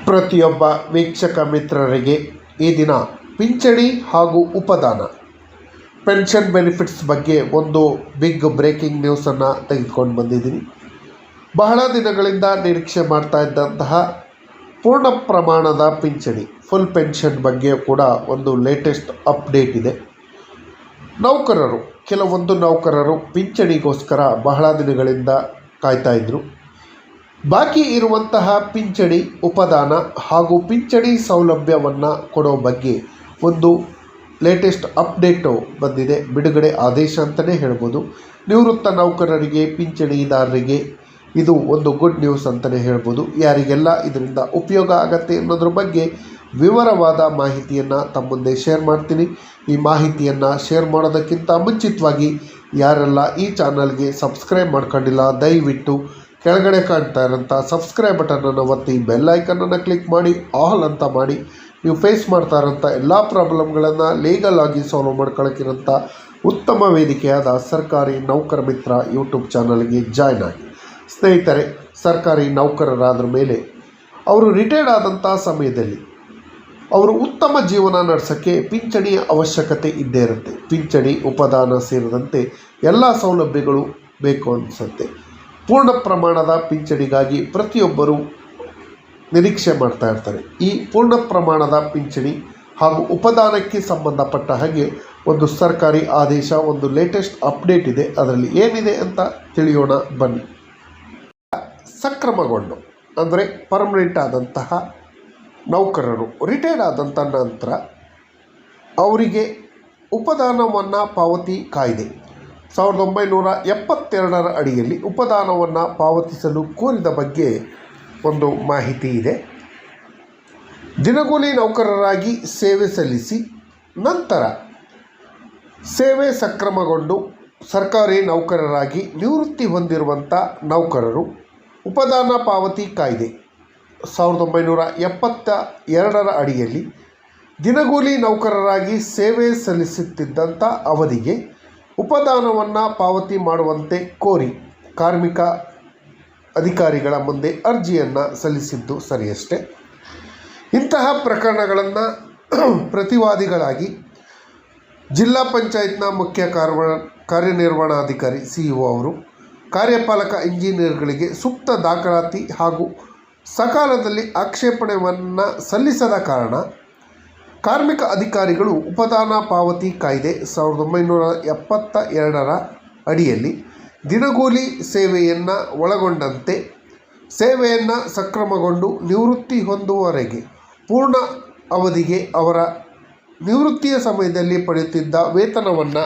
ಪ್ರತಿಯೊಬ್ಬ ವೀಕ್ಷಕ ಮಿತ್ರರಿಗೆ ಈ ದಿನ ಪಿಂಚಣಿ ಹಾಗೂ ಉಪದಾನ ಪೆನ್ಷನ್ ಬೆನಿಫಿಟ್ಸ್ ಬಗ್ಗೆ ಒಂದು ಬಿಗ್ ಬ್ರೇಕಿಂಗ್ ನ್ಯೂಸನ್ನು ತೆಗೆದುಕೊಂಡು ಬಂದಿದ್ದೀನಿ. ಬಹಳ ದಿನಗಳಿಂದ ನಿರೀಕ್ಷೆ ಮಾಡ್ತಾ ಇದ್ದಂತಹ ಪೂರ್ಣ ಪ್ರಮಾಣದ ಪಿಂಚಣಿ ಫುಲ್ ಪೆನ್ಷನ್ ಬಗ್ಗೆ ಕೂಡ ಒಂದು ಲೇಟೆಸ್ಟ್ ಅಪ್ಡೇಟ್ ಇದೆ. ಕೆಲವೊಂದು ನೌಕರರು ಪಿಂಚಣಿಗೋಸ್ಕರ ಬಹಳ ದಿನಗಳಿಂದ ಕಾಯ್ತಾ ಇದ್ದರು. ಬಾಕಿ ಇರುವಂತಹ ಪಿಂಚಣಿ, ಉಪದಾನ ಹಾಗೂ ಪಿಂಚಣಿ ಸೌಲಭ್ಯವನ್ನು ಕೊಡೋ ಬಗ್ಗೆ ಒಂದು ಲೇಟೆಸ್ಟ್ ಅಪ್ಡೇಟು ಬಂದಿದೆ. ಬಿಡುಗಡೆ ಆದೇಶ ಅಂತಲೇ ಹೇಳ್ಬೋದು. ನಿವೃತ್ತ ನೌಕರರಿಗೆ, ಪಿಂಚಣಿದಾರರಿಗೆ ಇದು ಒಂದು ಗುಡ್ ನ್ಯೂಸ್ ಅಂತಲೇ ಹೇಳ್ಬೋದು. ಯಾರಿಗೆಲ್ಲ ಇದರಿಂದ ಉಪಯೋಗ ಆಗತ್ತೆ ಅನ್ನೋದ್ರ ಬಗ್ಗೆ ವಿವರವಾದ ಮಾಹಿತಿಯನ್ನು ತಮ್ಮ ಮುಂದೆ ಶೇರ್ ಮಾಡ್ತೀನಿ. ಈ ಮಾಹಿತಿಯನ್ನು ಶೇರ್ ಮಾಡೋದಕ್ಕಿಂತ ಮುಂಚಿತವಾಗಿ ಯಾರೆಲ್ಲ ಈ ಚಾನಲ್ಗೆ ಸಬ್ಸ್ಕ್ರೈಬ್ ಮಾಡ್ಕೊಂಡಿಲ್ಲ, ದಯವಿಟ್ಟು ಕೆಳಗಡೆ ಕಾಣ್ತಾ ಇರೋಂಥ ಸಬ್ಸ್ಕ್ರೈಬ್ ಬಟನನ್ನು ಒತ್ತಿ, ಬೆಲ್ ಐಕನನ್ನು ಕ್ಲಿಕ್ ಮಾಡಿ, ಆಲ್ ಅಂತ ಮಾಡಿ. ನೀವು ಫೇಸ್ ಮಾಡ್ತಾ ಇರೋಂಥ ಎಲ್ಲ ಪ್ರಾಬ್ಲಮ್ಗಳನ್ನು ಲೀಗಲ್ ಆಗಿ ಸಾಲ್ವ್ ಮಾಡ್ಕೊಳ್ಳೋಕ್ಕಿರೋಂಥ ಉತ್ತಮ ವೇದಿಕೆಯಾದ ಸರ್ಕಾರಿ ನೌಕರ ಮಿತ್ರ ಯೂಟ್ಯೂಬ್ ಚಾನಲ್ಗೆ ಜಾಯ್ನ್ ಆಗಿ. ಸ್ನೇಹಿತರೆ, ಸರ್ಕಾರಿ ನೌಕರರಾದ ಮೇಲೆ ಅವರು ರಿಟೈರ್ಡ್ ಆದಂಥ ಸಮಯದಲ್ಲಿ ಅವರು ಉತ್ತಮ ಜೀವನ ನಡೆಸೋಕ್ಕೆ ಪಿಂಚಣಿಯ ಅವಶ್ಯಕತೆ ಇದ್ದೇ ಇರುತ್ತೆ. ಪಿಂಚಣಿ, ಉಪದಾನ ಸೇರಿದಂತೆ ಎಲ್ಲ ಸೌಲಭ್ಯಗಳು ಬೇಕು ಅನಿಸುತ್ತೆ. ಪೂರ್ಣ ಪ್ರಮಾಣದ ಪಿಂಚಣಿಗಾಗಿ ಪ್ರತಿಯೊಬ್ಬರೂ ನಿರೀಕ್ಷೆ ಮಾಡ್ತಾ ಇರ್ತಾರೆ. ಈ ಪೂರ್ಣ ಪ್ರಮಾಣದ ಪಿಂಚಣಿ ಹಾಗೂ ಉಪದಾನಕ್ಕೆ ಸಂಬಂಧಪಟ್ಟ ಹಾಗೆ ಒಂದು ಸರ್ಕಾರಿ ಆದೇಶ, ಒಂದು ಲೇಟೆಸ್ಟ್ ಅಪ್ಡೇಟ್ ಇದೆ. ಅದರಲ್ಲಿ ಏನಿದೆ ಅಂತ ತಿಳಿಯೋಣ ಬನ್ನಿ. ಸಕ್ರಮಗೊಂಡು ಅಂದರೆ ಪರ್ಮನೆಂಟ್ ಆದಂತಹ ನೌಕರರು ರಿಟೈರ್ಡ್ ಆದಂಥ ನಂತರ ಅವರಿಗೆ ಉಪದಾನವನ್ನು ಪಾವತಿ ಕಾಯ್ದೆ 1972 ಅಡಿಯಲ್ಲಿ ಉಪದಾನವನ್ನು ಪಾವತಿಸಲು ಕೋರಿದ ಬಗ್ಗೆ ಒಂದು ಮಾಹಿತಿ ಇದೆ. ದಿನಗೂಲಿ ನೌಕರರಾಗಿ ಸೇವೆ ಸಲ್ಲಿಸಿ ನಂತರ ಸೇವೆ ಸಕ್ರಮಗೊಂಡು ಸರ್ಕಾರಿ ನೌಕರರಾಗಿ ನಿವೃತ್ತಿ ಹೊಂದಿರುವಂಥ ನೌಕರರು ಉಪದಾನ ಪಾವತಿ ಕಾಯ್ದೆ 1972 ಅಡಿಯಲ್ಲಿ ದಿನಗೂಲಿ ನೌಕರರಾಗಿ ಸೇವೆ ಸಲ್ಲಿಸುತ್ತಿದ್ದಂಥ ಅವಧಿಗೆ ಉಪದಾನವನ್ನು ಪಾವತಿ ಮಾಡುವಂತೆ ಕೋರಿ ಕಾರ್ಮಿಕ ಅಧಿಕಾರಿಗಳ ಮುಂದೆ ಅರ್ಜಿಯನ್ನು ಸಲ್ಲಿಸಿದ್ದು ಸರಿಯಷ್ಟೇ. ಇಂತಹ ಪ್ರಕರಣಗಳನ್ನು ಪ್ರತಿವಾದಿಗಳಾಗಿ ಜಿಲ್ಲಾ ಪಂಚಾಯತ್ನ ಮುಖ್ಯ ಕಾರ್ಯನಿರ್ವಹಣಾಧಿಕಾರಿ CEO ಅವರು ಕಾರ್ಯಪಾಲಕ ಇಂಜಿನಿಯರ್ಗಳಿಗೆ ಸೂಕ್ತ ದಾಖಲಾತಿ ಹಾಗೂ ಸಕಾಲದಲ್ಲಿ ಆಕ್ಷೇಪಣೆಯನ್ನು ಸಲ್ಲಿಸದ ಕಾರಣ ಕಾರ್ಮಿಕ ಅಧಿಕಾರಿಗಳು ಉಪದಾನ ಪಾವತಿ ಕಾಯ್ದೆ 1972 ಅಡಿಯಲ್ಲಿ ದಿನಗೂಲಿ ಸೇವೆಯನ್ನು ಒಳಗೊಂಡಂತೆ ಸೇವೆಯನ್ನು ಸಕ್ರಮಗೊಂಡು ನಿವೃತ್ತಿ ಹೊಂದುವವರೆಗೆ ಪೂರ್ಣ ಅವಧಿಗೆ ಅವರ ನಿವೃತ್ತಿಯ ಸಮಯದಲ್ಲಿ ಪಡೆಯುತ್ತಿದ್ದ ವೇತನವನ್ನು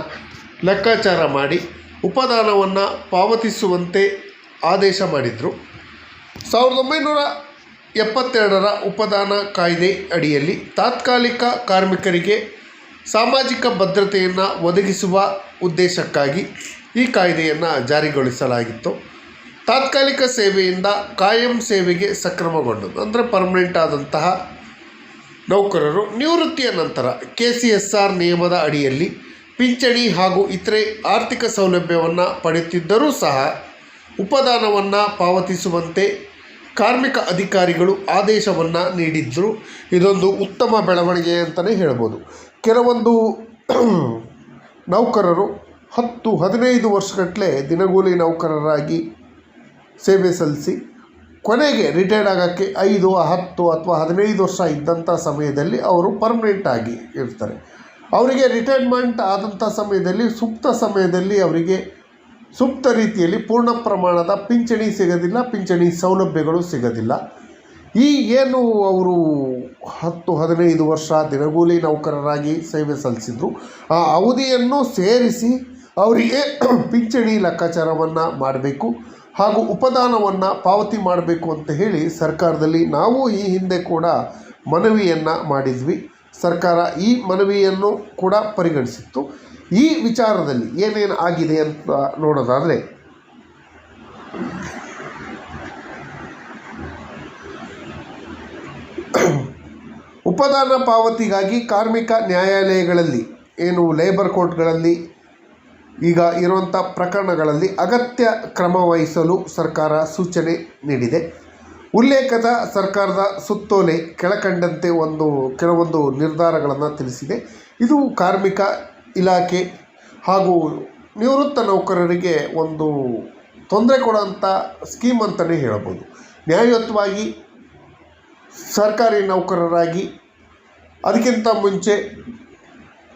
ಲೆಕ್ಕಾಚಾರ ಮಾಡಿ ಉಪದಾನವನ್ನು ಪಾವತಿಸುವಂತೆ ಆದೇಶ ಮಾಡಿದರು. 1972 ಉಪದಾನ ಕಾಯ್ದೆ ಅಡಿಯಲ್ಲಿ ತಾತ್ಕಾಲಿಕ ಕಾರ್ಮಿಕರಿಗೆ ಸಾಮಾಜಿಕ ಭದ್ರತೆಯನ್ನು ಒದಗಿಸುವ ಉದ್ದೇಶಕ್ಕಾಗಿ ಈ ಕಾಯ್ದೆಯನ್ನು ಜಾರಿಗೊಳಿಸಲಾಗಿತ್ತು. ತಾತ್ಕಾಲಿಕ ಸೇವೆಯಿಂದ ಕಾಯಂ ಸೇವೆಗೆ ಸಕ್ರಮಗೊಂಡದ್ದು ಅಂದರೆ ಪರ್ಮನೆಂಟ್ ಆದಂತಹ ನೌಕರರು ನಿವೃತ್ತಿಯ ನಂತರ KCSR ನಿಯಮದ ಅಡಿಯಲ್ಲಿ ಪಿಂಚಣಿ ಹಾಗೂ ಇತರೆ ಆರ್ಥಿಕ ಸೌಲಭ್ಯವನ್ನು ಪಡೆಯುತ್ತಿದ್ದರೂ ಸಹ ಉಪದಾನವನ್ನು ಪಾವತಿಸುವಂತೆ ಕಾರ್ಮಿಕ ಅಧಿಕಾರಿಗಳು ಆದೇಶವನ್ನು ನೀಡಿದ್ದರು. ಇದೊಂದು ಉತ್ತಮ ಬೆಳವಣಿಗೆ ಅಂತಲೇ ಹೇಳ್ಬೋದು. ಕೆಲವೊಂದು ನೌಕರರು 10-15 ವರ್ಷಗಟ್ಟಲೆ ದಿನಗೂಲಿ ನೌಕರರಾಗಿ ಸೇವೆ ಸಲ್ಲಿಸಿ ಕೊನೆಗೆ ರಿಟೈರ್ಡ್ ಆಗೋಕ್ಕೆ 5, 10 ಅಥವಾ 15 ವರ್ಷ ಇದ್ದಂಥ ಸಮಯದಲ್ಲಿ ಅವರು ಪರ್ಮನೆಂಟ್ ಆಗಿ ಇರ್ತಾರೆ. ಅವರಿಗೆ ರಿಟೈರ್ಮೆಂಟ್ ಆದಂಥ ಸಮಯದಲ್ಲಿ ಸೂಕ್ತ ಸಮಯದಲ್ಲಿ ಅವರಿಗೆ ಸೂಕ್ತ ರೀತಿಯಲ್ಲಿ ಪೂರ್ಣ ಪ್ರಮಾಣದ ಪಿಂಚಣಿ ಸಿಗೋದಿಲ್ಲ, ಪಿಂಚಣಿ ಸೌಲಭ್ಯಗಳು ಸಿಗೋದಿಲ್ಲ. ಈ ಏನು ಅವರು 10-15 ವರ್ಷ ದಿನಗೂಲಿ ನೌಕರರಾಗಿ ಸೇವೆ ಸಲ್ಲಿಸಿದ್ರು, ಆ ಅವಧಿಯನ್ನು ಸೇರಿಸಿ ಅವರಿಗೆ ಪಿಂಚಣಿ ಲೆಕ್ಕಾಚಾರವನ್ನು ಮಾಡಬೇಕು ಹಾಗೂ ಉಪದಾನವನ್ನು ಪಾವತಿ ಮಾಡಬೇಕು ಅಂತ ಹೇಳಿ ಸರ್ಕಾರದಲ್ಲಿ ನಾವು ಈ ಹಿಂದೆ ಕೂಡ ಮನವಿಯನ್ನು ಮಾಡಿದ್ವಿ. ಸರ್ಕಾರ ಈ ಮನವಿಯನ್ನು ಕೂಡ ಪರಿಗಣಿಸಿತ್ತು. ಈ ವಿಚಾರದಲ್ಲಿ ಏನೇನು ಆಗಿದೆ ಅಂತ ನೋಡೋದಾದರೆ, ಉಪದಾನ ಪಾವತಿಗಾಗಿ ಕಾರ್ಮಿಕ ನ್ಯಾಯಾಲಯಗಳಲ್ಲಿ ಏನು ಲೇಬರ್ ಕೋರ್ಟ್ಗಳಲ್ಲಿ ಈಗ ಇರುವಂಥ ಪ್ರಕರಣಗಳಲ್ಲಿ ಅಗತ್ಯ ಕ್ರಮ ವಹಿಸಲು ಸರ್ಕಾರ ಸೂಚನೆ ನೀಡಿದೆ. ಉಲ್ಲೇಖದ ಸರ್ಕಾರದ ಸುತ್ತೋಲೆ ಕೆಳಕಂಡಂತೆ ಕೆಲವೊಂದು ನಿರ್ಧಾರಗಳನ್ನು ತಿಳಿಸಿದೆ. ಇದು ಕಾರ್ಮಿಕ ಇಲಾಖೆ ಹಾಗೂ ನಿವೃತ್ತ ನೌಕರರಿಗೆ ಒಂದು ತೊಂದರೆ ಕೊಡುವಂಥ ಸ್ಕೀಮ್ ಅಂತಲೇ ಹೇಳ್ಬೋದು. ನ್ಯಾಯಯುತವಾಗಿ ಸರ್ಕಾರಿ ನೌಕರರಾಗಿ, ಅದಕ್ಕಿಂತ ಮುಂಚೆ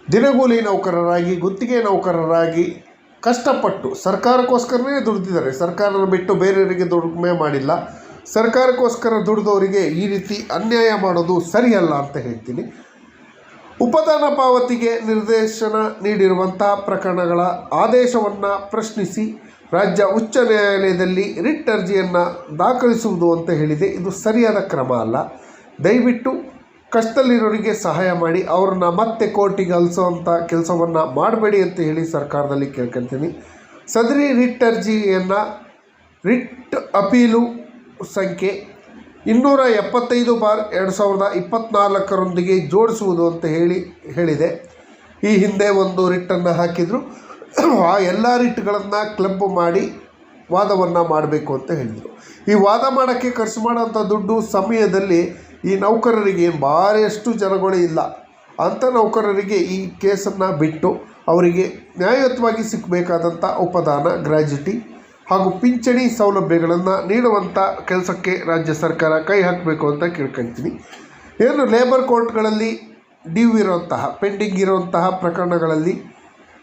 ದಿನಗೂಲಿ ನೌಕರರಾಗಿ, ಗುತ್ತಿಗೆ ನೌಕರರಾಗಿ ಕಷ್ಟಪಟ್ಟು ಸರ್ಕಾರಕ್ಕೋಸ್ಕರನೇ ದುಡಿದಿದ್ದಾರೆ. ಸರ್ಕಾರದ ಬಿಟ್ಟು ಬೇರೆಯವರಿಗೆ ದುಡಿಮೆ ಮಾಡಿಲ್ಲ. ಸರ್ಕಾರಕ್ಕೋಸ್ಕರ ದುಡಿದವರಿಗೆ ಈ ರೀತಿ ಅನ್ಯಾಯ ಮಾಡೋದು ಸರಿಯಲ್ಲ ಅಂತ ಹೇಳ್ತೀನಿ. ಉಪದಾನ ಪಾವತಿಗೆ ನಿರ್ದೇಶನ ನೀಡಿರುವಂತಹ ಪ್ರಕರಣಗಳ ಆದೇಶವನ್ನು ಪ್ರಶ್ನಿಸಿ ರಾಜ್ಯ ಉಚ್ಚ ನ್ಯಾಯಾಲಯದಲ್ಲಿ ರಿಟ್ ಅರ್ಜಿಯನ್ನು ದಾಖಲಿಸುವುದು ಅಂತ ಹೇಳಿದೆ. ಇದು ಸರಿಯಾದ ಕ್ರಮ ಅಲ್ಲ. ದಯವಿಟ್ಟು ಕಷ್ಟದಲ್ಲಿರೋರಿಗೆ ಸಹಾಯ ಮಾಡಿ, ಅವ್ರನ್ನ ಮತ್ತೆ ಕೋರ್ಟಿಗೆ ಅಲಿಸೋವಂಥ ಕೆಲಸವನ್ನು ಮಾಡಬೇಡಿ ಅಂತ ಹೇಳಿ ಸರ್ಕಾರದಲ್ಲಿ ಕೇಳ್ಕೊಳ್ತೀನಿ. ಸದರಿ ರಿಟ್ ಅರ್ಜಿಯನ್ನು ರಿಟ್ ಅಪೀಲು ಸಂಖ್ಯೆ 275/2024 ಜೋಡಿಸುವುದು ಅಂತ ಹೇಳಿದೆ. ಈ ಹಿಂದೆ ಒಂದು ರಿಟ್ಟನ್ನು ಹಾಕಿದರು. ಆ ಎಲ್ಲ ರಿಟ್ಗಳನ್ನು ಕ್ಲಬ್ ಮಾಡಿ ವಾದವನ್ನು ಮಾಡಬೇಕು ಅಂತ ಹೇಳಿದರು. ಈ ವಾದ ಮಾಡೋಕ್ಕೆ ಖರ್ಚು ಮಾಡೋಂಥ ದುಡ್ಡು ಸಮಯದಲ್ಲಿ ಈ ನೌಕರರಿಗೆ ಭಾರಿಯಷ್ಟು ಜನಗಳು ಇಲ್ಲ. ಅಂಥ ನೌಕರರಿಗೆ ಈ ಕೇಸನ್ನು ಬಿಟ್ಟು ಅವರಿಗೆ ನ್ಯಾಯಯುತವಾಗಿ ಸಿಕ್ಕಬೇಕಾದಂಥ ಉಪದಾನ, ಗ್ರ್ಯಾಜ್ಯುಟಿ ಹಾಗೂ ಪಿಂಚಣಿ ಸೌಲಭ್ಯಗಳನ್ನು ನೀಡುವಂಥ ಕೆಲಸಕ್ಕೆ ರಾಜ್ಯ ಸರ್ಕಾರ ಕೈ ಹಾಕಬೇಕು ಅಂತ ಕೇಳ್ಕೊಳ್ತೀನಿ. ಏನು ಲೇಬರ್ ಕೋರ್ಟ್ಗಳಲ್ಲಿ ಡ್ಯೂ ಇರುವಂತಹ, ಪೆಂಡಿಂಗ್ ಇರುವಂತಹ ಪ್ರಕರಣಗಳಲ್ಲಿ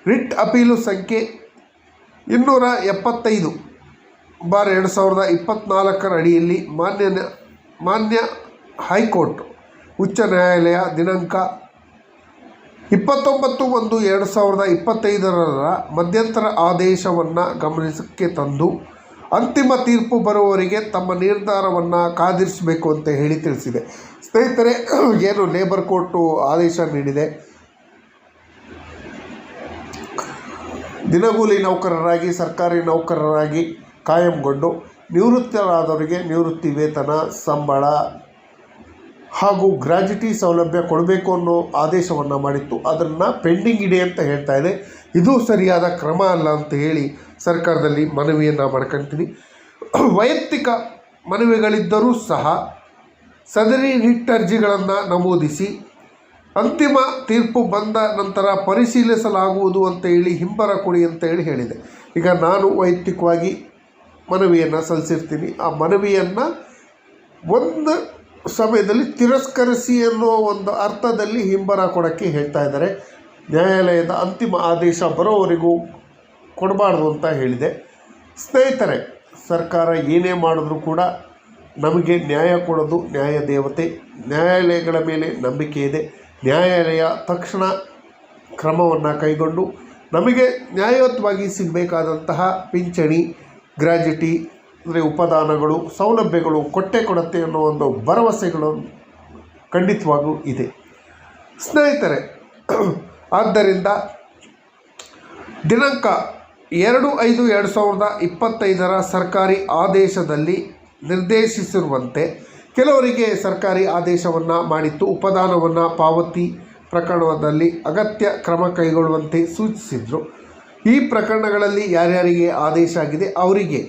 ರಿಟ್ ಅಪೀಲು ಸಂಖ್ಯೆ 275/2024 ಅಡಿಯಲ್ಲಿ ಮಾನ್ಯ ಹೈಕೋರ್ಟ್ ಉಚ್ಚ ನ್ಯಾಯಾಲಯ ದಿನಾಂಕ 29/1/2025 ಮಧ್ಯಂತರ ಆದೇಶವನ್ನು ಗಮನಕ್ಕೆ ತಂದು ಅಂತಿಮ ತೀರ್ಪು ಬರುವವರೆಗೆ ತಮ್ಮ ನಿರ್ಧಾರವನ್ನು ಕಾದಿರಿಸಬೇಕು ಅಂತ ಹೇಳಿ ತಿಳಿಸಿದೆ. ಸ್ನೇಹಿತರೆ, ಏನು ಲೇಬರ್ ಕೋರ್ಟು ಆದೇಶ ನೀಡಿದೆ, ದಿನಗೂಲಿ ನೌಕರರಾಗಿ, ಸರ್ಕಾರಿ ನೌಕರರಾಗಿ ಕಾಯಂಗೊಂಡು ನಿವೃತ್ತರಾದವರಿಗೆ ನಿವೃತ್ತಿ ವೇತನ, ಸಂಬಳ ಹಾಗೂ ಗ್ರ್ಯಾಜ್ಯುಟಿ ಸೌಲಭ್ಯ ಕೊಡಬೇಕು ಅನ್ನೋ ಆದೇಶವನ್ನು ಮಾಡಿತ್ತು. ಅದನ್ನು ಪೆಂಡಿಂಗ್ ಇದೆ ಅಂತ ಹೇಳ್ತಾ ಇದೆ. ಇದು ಸರಿಯಾದ ಕ್ರಮ ಅಲ್ಲ ಅಂತ ಹೇಳಿ ಸರ್ಕಾರದಲ್ಲಿ ಮನವಿಯನ್ನು ಮಾಡ್ಕೊಳ್ತೀನಿ. ವೈಯಕ್ತಿಕ ಮನವಿಗಳಿದ್ದರೂ ಸಹ ಸದರಿ ರಿಟ್ ಅರ್ಜಿಗಳನ್ನು ನಮೂದಿಸಿ ಅಂತಿಮ ತೀರ್ಪು ಬಂದ ನಂತರ ಪರಿಶೀಲಿಸಲಾಗುವುದು ಅಂತ ಹೇಳಿ ಹಿಂಬರ ಕೊಡಿ ಅಂತ ಹೇಳಿದೆ. ಈಗ ನಾನು ವೈಯಕ್ತಿಕವಾಗಿ ಮನವಿಯನ್ನು ಸಲ್ಲಿಸಿರ್ತೀನಿ. ಆ ಮನವಿಯನ್ನು ಒಂದು ಸಮಯದಲ್ಲಿ ತಿರಸ್ಕರಿಸಿ ಅನ್ನೋ ಒಂದು ಅರ್ಥದಲ್ಲಿ ಹಿಂಬರ ಕೊಡೋಕ್ಕೆ ಹೇಳ್ತಾ ಇದ್ದಾರೆ. ನ್ಯಾಯಾಲಯದ ಅಂತಿಮ ಆದೇಶ ಬರೋವರೆಗೂ ಕೊಡಬಾರ್ದು ಅಂತ ಹೇಳಿದೆ. ಸ್ನೇಹಿತರೆ, ಸರ್ಕಾರ ಏನೇ ಮಾಡಿದ್ರೂ ಕೂಡ ನಮಗೆ ನ್ಯಾಯ ಕೊಡೋದು ನ್ಯಾಯ ದೇವತೆ. ನ್ಯಾಯಾಲಯಗಳ ಮೇಲೆ ನಂಬಿಕೆ ಇದೆ. ನ್ಯಾಯಾಲಯ ತಕ್ಷಣ ಕ್ರಮವನ್ನು ಕೈಗೊಂಡು ನಮಗೆ ನ್ಯಾಯಯುತವಾಗಿ ಸಿಗಬೇಕಾದಂತಹ ಪಿಂಚಣಿ, ಗ್ರ್ಯಾಜ್ಯುಟಿ ಅಂದರೆ ಉಪದಾನಗಳು, ಸೌಲಭ್ಯಗಳು ಕೊಡುತ್ತೆ ಅನ್ನೋ ಒಂದು ಭರವಸೆಗಳು ಖಂಡಿತವಾಗೂ ಇದೆ. ಸ್ನೇಹಿತರೆ, ಆದ್ದರಿಂದ ದಿನಾಂಕ 2/5/2025 ಸರ್ಕಾರಿ ಆದೇಶದಲ್ಲಿ ನಿರ್ದೇಶಿಸಿರುವಂತೆ ಕೆಲವರಿಗೆ ಸರ್ಕಾರಿ ಆದೇಶವನ್ನು ಮಾಡಿತ್ತು. ಉಪದಾನವನ್ನು ಪಾವತಿ ಪ್ರಕರಣದಲ್ಲಿ ಅಗತ್ಯ ಕ್ರಮ ಕೈಗೊಳ್ಳುವಂತೆ ಸೂಚಿಸಿದರು. ಈ ಪ್ರಕರಣಗಳಲ್ಲಿ ಯಾರ್ಯಾರಿಗೆ ಆದೇಶ ಆಗಿದೆ ಅವರಿಗೆ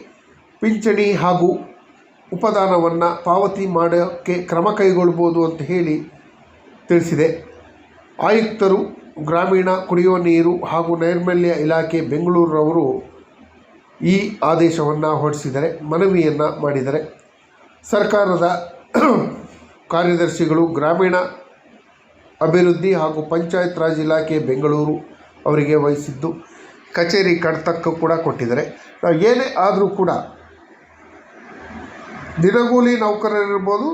ಪಿಂಚಣಿ ಹಾಗೂ ಉಪದಾನವನ್ನು ಪಾವತಿ ಮಾಡೋಕ್ಕೆ ಕ್ರಮ ಕೈಗೊಳ್ಬೋದು ಅಂತ ಹೇಳಿ ತಿಳಿಸಿದೆ. ಆಯುಕ್ತರು, ಗ್ರಾಮೀಣ ಕುಡಿಯುವ ನೀರು ಹಾಗೂ ನೈರ್ಮಲ್ಯ ಇಲಾಖೆ ಬೆಂಗಳೂರವರು ಈ ಆದೇಶವನ್ನು ಹೊರಡಿಸಿದ್ದಾರೆ, ಮನವಿಯನ್ನು ಮಾಡಿದ್ದಾರೆ. ಸರ್ಕಾರದ ಕಾರ್ಯದರ್ಶಿಗಳು ಗ್ರಾಮೀಣ ಅಭಿವೃದ್ಧಿ ಹಾಗೂ ಪಂಚಾಯತ್ ರಾಜ್ ಇಲಾಖೆ ಬೆಂಗಳೂರು ಅವರಿಗೆ ವಹಿಸಿದ್ದು ಕಚೇರಿ ಕಡತಕ್ಕೂ ಕೂಡ ಕೊಟ್ಟಿದ್ದಾರೆ. ನಾವು ಏನೇ ಆದರೂ ಕೂಡ ದಿನಗೂಲಿ ನೌಕರರಿರ್ಬೋದು,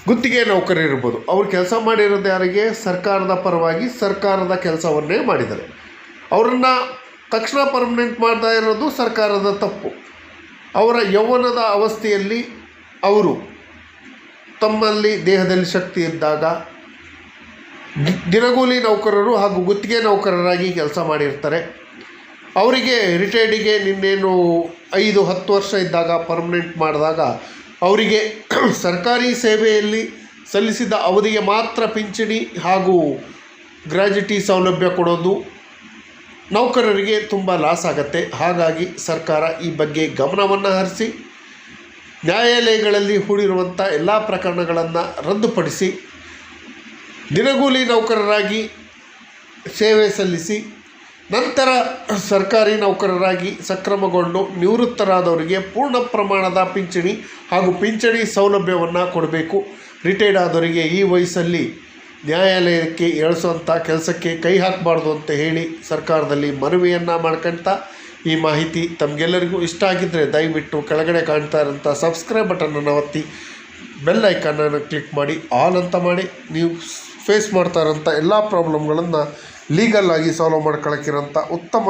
ಗುತ್ತಿಗೆ ನೌಕರರಿರ್ಬೋದು, ಅವ್ರು ಕೆಲಸ ಮಾಡಿರೋದು ಯಾರಿಗೆ? ಸರ್ಕಾರದ ಪರವಾಗಿ ಸರ್ಕಾರದ ಕೆಲಸವನ್ನೇ ಮಾಡಿದ್ದಾರೆ. ಅವರನ್ನು ತಕ್ಷಣ ಪರ್ಮನೆಂಟ್ ಮಾಡ್ತಾ ಇರೋದು ಸರ್ಕಾರದ ತಪ್ಪು. ಅವರ ಯೌವನದ ಅವಸ್ಥೆಯಲ್ಲಿ ಅವರು ತಮ್ಮಲ್ಲಿ ದೇಹದಲ್ಲಿ ಶಕ್ತಿ ಇದ್ದಾಗ ದಿನಗೂಲಿ ನೌಕರರು ಹಾಗೂ ಗುತ್ತಿಗೆ ನೌಕರರಾಗಿ ಕೆಲಸ ಮಾಡಿರ್ತಾರೆ. ಅವರಿಗೆ ರಿಟೈರ್ಡಿಗೆ ನಿನ್ನೇನು 5-10 ವರ್ಷ ಇದ್ದಾಗ ಪರ್ಮನೆಂಟ್ ಮಾಡಿದಾಗ ಅವರಿಗೆ ಸರ್ಕಾರಿ ಸೇವೆಯಲ್ಲಿ ಸಲ್ಲಿಸಿದ ಅವಧಿಗೆ ಮಾತ್ರ ಪಿಂಚಣಿ ಹಾಗೂ ಗ್ರ್ಯಾಜ್ಯುಟಿ ಸೌಲಭ್ಯ ಕೊಡೋದು ನೌಕರರಿಗೆ ತುಂಬ ಲಾಸ್ ಆಗುತ್ತೆ. ಹಾಗಾಗಿ ಸರ್ಕಾರ ಈ ಬಗ್ಗೆ ಗಮನವನ್ನು ಹರಿಸಿ ನ್ಯಾಯಾಲಯಗಳಲ್ಲಿ ಹೂಡಿರುವಂಥ ಎಲ್ಲ ಪ್ರಕರಣಗಳನ್ನು ರದ್ದುಪಡಿಸಿ ದಿನಗೂಲಿ ನೌಕರರಾಗಿ ಸೇವೆ ಸಲ್ಲಿಸಿ ನಂತರ ಸರ್ಕಾರಿ ನೌಕರರಾಗಿ ಸಕ್ರಮಗೊಂಡು ನಿವೃತ್ತರಾದವರಿಗೆ ಪೂರ್ಣ ಪ್ರಮಾಣದ ಪಿಂಚಣಿ ಹಾಗೂ ಪಿಂಚಣಿ ಸೌಲಭ್ಯವನ್ನು ಕೊಡಬೇಕು. ರಿಟೈರ್ಡ್ ಆದವರಿಗೆ ಈ ವಯಸ್ಸಲ್ಲಿ ನ್ಯಾಯಾಲಯಕ್ಕೆ ಏಳಿಸುವಂಥ ಕೆಲಸಕ್ಕೆ ಕೈ ಹಾಕಬಾರ್ದು ಅಂತ ಹೇಳಿ ಸರ್ಕಾರದಲ್ಲಿ ಮನವಿಯನ್ನು ಮಾಡ್ಕೊಳ್ತಾ, ಈ ಮಾಹಿತಿ ತಮಗೆಲ್ಲರಿಗೂ ಇಷ್ಟ ಆಗಿದ್ದರೆ ದಯವಿಟ್ಟು ಕೆಳಗಡೆ ಕಾಣ್ತಾ ಇರೋಂಥ ಸಬ್ಸ್ಕ್ರೈಬ್ ಬಟನನ್ನು ಒತ್ತಿ ಬೆಲ್ ಐಕನನ್ನು ಕ್ಲಿಕ್ ಮಾಡಿ ಆಲ್ ಅಂತ ಮಾಡಿ ನೀವು ಫೇಸ್ ಮಾಡ್ತಾ ಇರೋಂಥ ಎಲ್ಲ ಪ್ರಾಬ್ಲಮ್ಗಳನ್ನು ಲೀಗಲ್ ಆಗಿ ಸಾಲ್ವ್ ಮಾಡ್ಕೊಳ್ಳೋಕ್ಕಿರೋಂಥ ಉತ್ತಮ